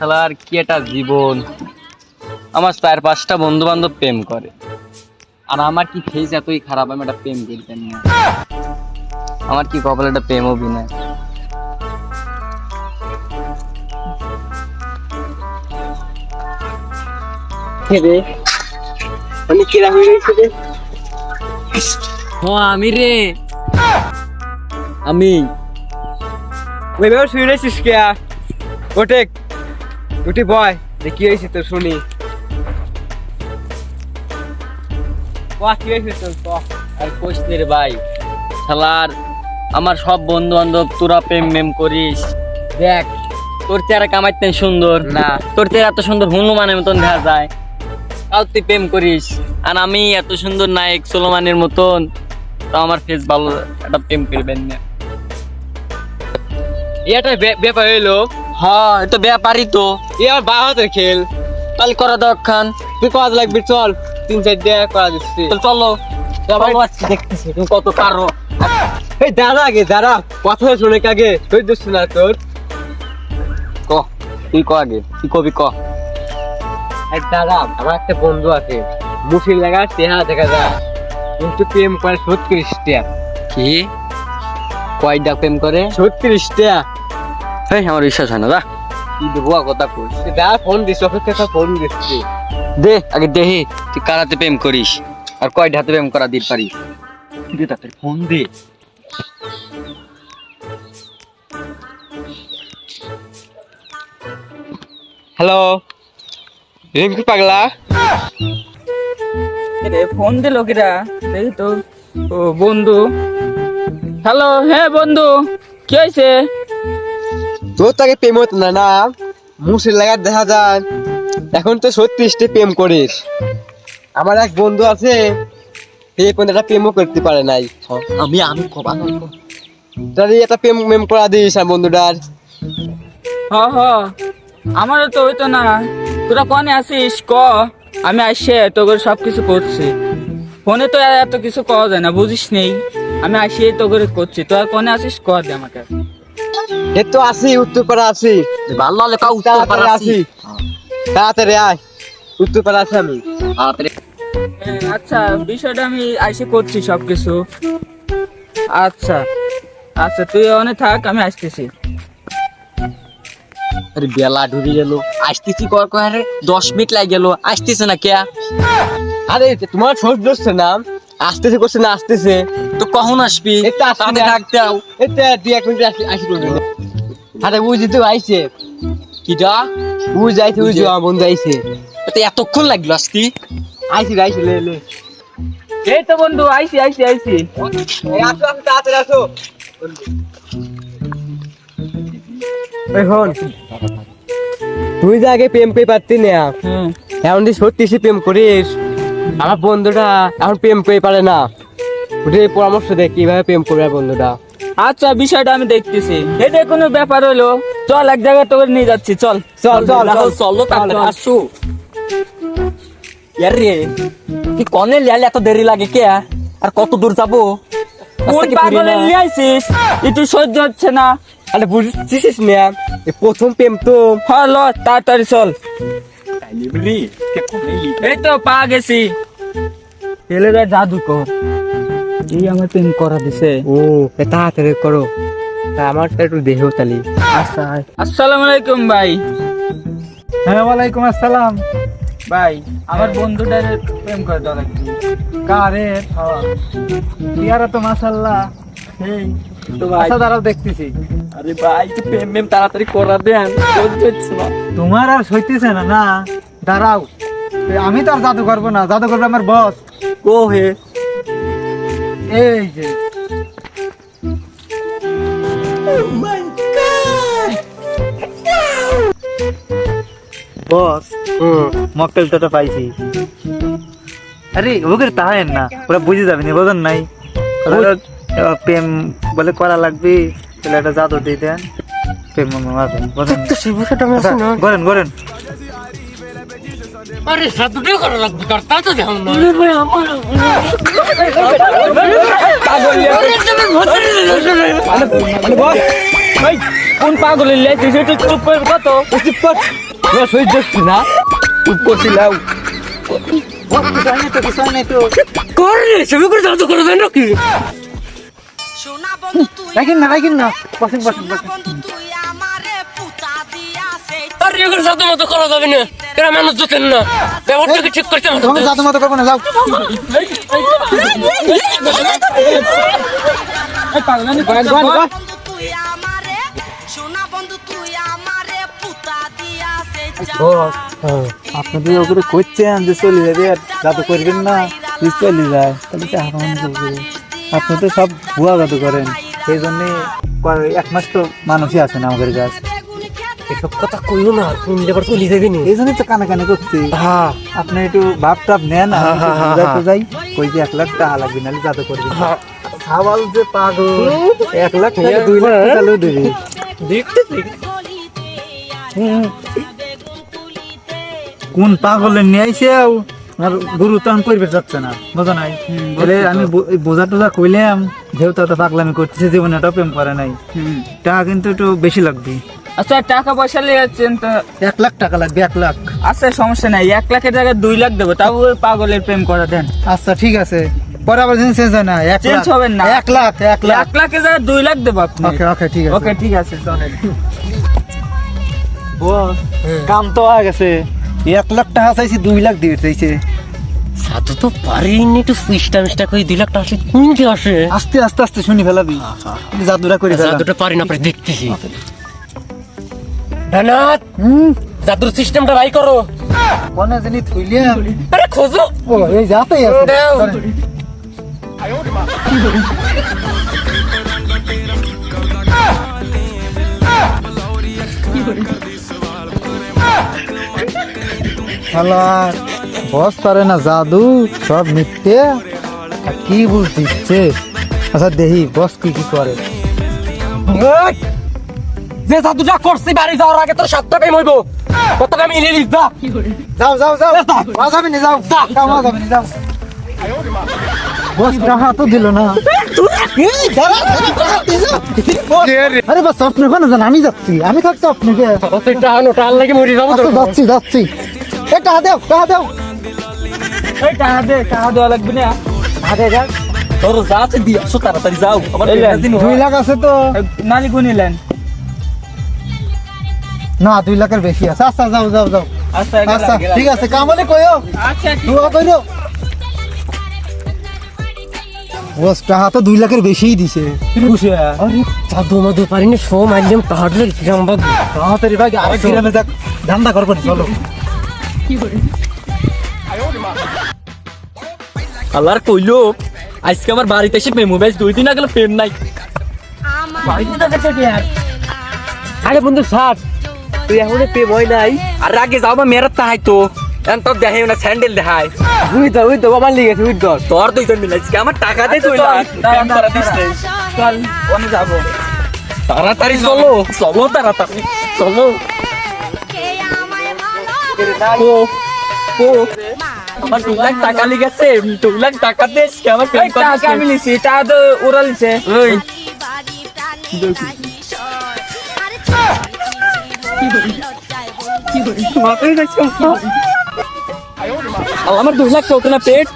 শালার কি একটা জীবন। আমার 4-5টা বন্ধু বান্ধব প্রেম করে, আর আমার কি ফেস এতই খারাপ, আমি একটা প্রেম করতেন না। আমার কি কপালে একটা প্রেম অভিনয়। আমি রে আমি ওইভাবে শুয়ে রয়েছিস কে? ওঠে উঠি বয়, কি হয়েছে তো শুনি। কি হয়েছে তোর? আর কোশ নে রে ভাই, শালার আমার সব বন্ধু বান্ধব তোরা প্রেম মেম করিস। দেখ তোর চেহারা কামাইতে সুন্দর না, তোর চেহারা এত সুন্দর হনুমানের মতন দেখা যায়, তাও তুই প্রেম করিস। আর আমি এত সুন্দর নায়ক সুলেমানের মতন, তো আমার ফেস ভালো, একটা প্রেম করবেন না। এটা ব্যাপার হইলো। হ্যাঁ এটা ব্যাপারই তো, এ আমার বাহাতের খেল। তাহলে করা দরকার। তুই কাজ লাগবি, চল 3-4 দিয়ে করা দিচ্ছি। চলো দেখতেছি তুমি কত পারো। এই দাঁড়া আগে, দাঁড়া, কথা শুনে আগে তুই দোষ না তোর। ক তুই ক আগে, তুই কবি ক। এই দাঁড়া, আমার একটা বন্ধু আছে, মুসির লাগা চেহারা দেখা যায়, কিন্তু প্রেম করে 36টা। কি কয়টা প্রেম করে? 36টা। এই আমার বিশ্বাস হয় না, যা তুই ভুয়া কথা কইস। দা ফোন দিস, অপেক্ষা ফোন দিচ্ছি। দে আগে দেখি তুই কারাতে প্রেম করিস আর কয়টা হাতে প্রেম করা দিতে পারিস। দে তাড়াতাড়ি ফোন দে। হ্যালো রিঙ্কু পাগলা। রে ফোন দিল কিরা? দেখি তো। ও বন্ধু, হ্যালো। হ্যাঁ বন্ধু, কি হয়েছে? তোর তাকে প্রেম হতো না না, মুসির লাগা দেখা যায়, এখন তো 36টা প্রেম করিস। আমার এক বন্ধু আছে, এই পর্যন্ত প্রেমও করতে পারে নাই। আমি আমি কবা তার একটা প্রেম মেম করা দিস আর বন্ধুটার। হ হ, আমারও তো হইতো না। তোরা কনে আসিস ক, আমি আসে তোর সবকিছু করছি। ফোনে তো আর এত কিছু কওয়া যায় না, বুঝিস নেই। আমি আসিয়ে তো করে করছি, তোরা কনে আসিস ক দে আমাকে। এ তো আসি, উত্তরপাড়া আসি। ভালো হলে কাউ তাড়াতাড়ি আসি, তাড়াতাড়ি আয়, উত্তরপাড়া আছি আমি। আচ্ছা, বিষয়টা আমি আইসে করছি সবকিছু। আচ্ছা আচ্ছা, তুই ওখানে থাক, আমি আসতেছি। আরে বেলা ঢুকে গেল, আসতেছি কর কয় রে 10 মিনিট লাগে গেল, আসতেছে না কে? আরে তোমার ছোট দোস্ত নাম আসতেছে, করছে না আসতেছে তো কখন আসবি? এটা আসবি তাতে না। ডাকতে আও। এটা 2-1 মিনিট আসি করবে। আরে বুঝি তো আইছে, কিটা বুঝ আইছে, বুঝ আমার বন্ধু আইছে। তো এতক্ষণ লাগলো আসতি? আইছি লে লে। এই তো বন্ধু, আইসি আইসি আইসি। এই আসো আসো, তাড়াতাড়ি আসো। ওই হন, তুই যে আগে প্রেম করে পারতি না, এখন তুই 36 প্রেম করিস। আমার বন্ধুটা এখন প্রেম করে পারে না, ওটা পরামর্শ দে কিভাবে প্রেম করবে বন্ধুটা। আচ্ছা, বিষয়টা আমি দেখতেছি। এটা কোনো ব্যাপার হলো, চল এক জায়গায় তোকে নিয়ে যাচ্ছি, চল চল চল চল। চলো তাড়াতাড়ি আসো। ইয়ার রে কি কনে লিয়ালে এত দেরি লাগে কে? আর কত দূর যাবো? কোন পাগলে নিয়ে আইছিস? একটু সহ্য হচ্ছে না। আরে বুঝছিস না, এই প্রথম প্রেম তো। হলো তাড়াতাড়ি চল। এই তো পা গেছি। ছেলেরা জাদু কর, এই আমার প্রেম করা দিছে। ও তাড়াতাড়ি করো, তা আমারটা একটু দেহ তালি। আচ্ছা, আসসালামু আলাইকুম ভাই। হ্যাঁ ওয়ালাইকুম আসসালাম। ভাই আমার বন্ধুটার প্রেম করে দেওয়া লাগবে। কারের চেহারা তো মাশাআল্লাহ সেই। তো ভাই, আচ্ছা দাঁড়াও দেখতেছি। আরে ভাই একটু প্রেম মেম তাড়াতাড়ি করা দেন, সহ্য হচ্ছে না। তোমার আর সইতেছে না না, দাঁড়াও। আমি তো আর জাদু করবো না, জাদু করবে আমার বস। ও হে এই যে বস, মক্কেলটা পাইছি। আরে ওকে তাহেন না, ওরা বুঝে যাবে না, বোঝেন নাই? প্রেম বলে করা লাগবে, তাহলে একটা জাদু দিয়ে দেন। প্রেম করেন করেন। কোন পাগলের লেগেছে সেটা চুপ করে কত? সহ্য হচ্ছে না চুপ করছিলাম কর রে সবই করে দাও তো করে দেন নাকি রাখেন না বসেন আর এগুলো সাথে মতো করা যাবে না এরা মানুষ জোটেন না ব্যাপারটাকে ঠিক করতে হবে তোমাকে জাদু মতো করবো না যাও আপনাদের ওগুলো করছেন যে চলে যাবে আর জাদু করবেন না যদি চলে যায় তাহলে কি হারাম করবে আপনি তো সব ভুয়া জাদু করেন সেই জন্যে এক মাস তো মানুষই আছে না আমাদের কাছে এসব কথা কইও না তুমি এবার চলে যাবে নি এই জন্যই তো কানে করছি হ্যাঁ আপনি একটু ভাব টাপ নেন হ্যাঁ, হ্যাঁ, হ্যাঁ, বুঝাতে যাই কই যে 1 লাখ টাকা লাগবে নাহলে জাদু করবে খাওয়াল যে পাগল 1 লাখ টাকা 2 লাখ টাকা চালু দেবে দেখতে কোন পাগলে নিয়ে আইছে আর গুরু তো করবে যাচ্ছে না বোঝা নাই বলে আমি বোঝা টোজা কইলাম যেহেতু এত পাগলামি করতেছে জীবনে একটা প্রেম করে নাই টাকা কিন্তু একটু বেশি লাগবে আচ্ছা টাকা পয়সা লেগেছেন তো 1 লাখ টাকা লাগবে 1 লাখ আচ্ছা সমস্যা নাই 1 লাখের জায়গায় 2 লাখ দেবো তাও ওই পাগলের প্রেম করে দেন আচ্ছা ঠিক আছে পরে আবার চেঞ্জ হয় না 1 চেঞ্জ লাখ হবেন না 1 লাখ 1 লাখ 1 লাখের জায়গায় 2 লাখ দেবো আপনি ওকে ঠিক আছে ওকে ঠিক আছে চলেন বস কাম তো হয়ে গেছে 1 লাখ টাকা চাইছি 2 লাখ দিয়ে চাইছে সাধু তো পারিনি তো সুইচটা মিস্টা করে 2 লাখ টাকা আসলে কোন যে আসে আস্তে আস্তে শুনি ফেলাবি জাদুরা করে ফেলা জাদুটা পারি না পরে দেখতেছি ডানাত জাদুর সিস্টেমটা বাই করো কোনে জানি থইলিয়াম আরে খোঁজো ও এই যাতেই আছে দাও। শালা বস পারে না জাদু সব মিথ্যে আর কি বুঝ দিচ্ছে আচ্ছা দেখি বস কি করে এই, যে জাদুটা করছি বাড়ি যাওয়ার আগে তোর 7 টাকাই মইব কত টাকা মিলে নিস দা যাও যাবে না যাও যাবে না যাও বস টাকা তো দিল না আরে বাস আপনি কোন জান আমি যাচ্ছি আমি থাকতে আপনাকে কত টাকা নোটাল লাগে মরি যাবো তো যাচ্ছি এ টাকা দাও এই টাকা দেওয়া লাগবে না তোর যাচ্ছে দি আসো তাড়াতাড়ি যাও আমার এই লে, 2 লাখ আছে তো নালি গুনিলেন না 2 লাখের বেশি আছে আচ্ছা যাও আচ্ছা আচ্ছা ঠিক আছে কামলে কইও আচ্ছা দোয়া কইরো বস টাকা তো 2 লাখের বেশিই দিছে খুশি আরে জাদু মাদু পারিনি শো মাইলাম টাহাড়লে গ্রামবাগ তাড়াতাড়ি ভাই আরেক গ্রামে যাক ধান্দা করবো চলো আল্লাহর কইলো আজকে আমার বাড়িতে এসে প্রেম হবে 2 দিন আগে প্রেম নাই আরে বন্ধু সাত তুই এখনো পে ভয় নাই আর আগে যাও বা মেরাত তাহাই তো এখন তোর দেখাই না স্যান্ডেল দেখায় উই তো আমার লিগেছে উই তো তোর 2 মিল আজকে আমার টাকা দে তুই প্রেম করা দিস নাই চল ওখানে যাবো তাড়াতাড়ি চলো তাড়াতাড়ি চলো ও আমার 2 লাখ টাকা লিগেছে 2 লাখ টাকা দে আজকে আমার প্রেম করা টাকা আমি নিছি টাকা তো ওরা লিছে ওই আমার 2 লাখ টাকা না পেট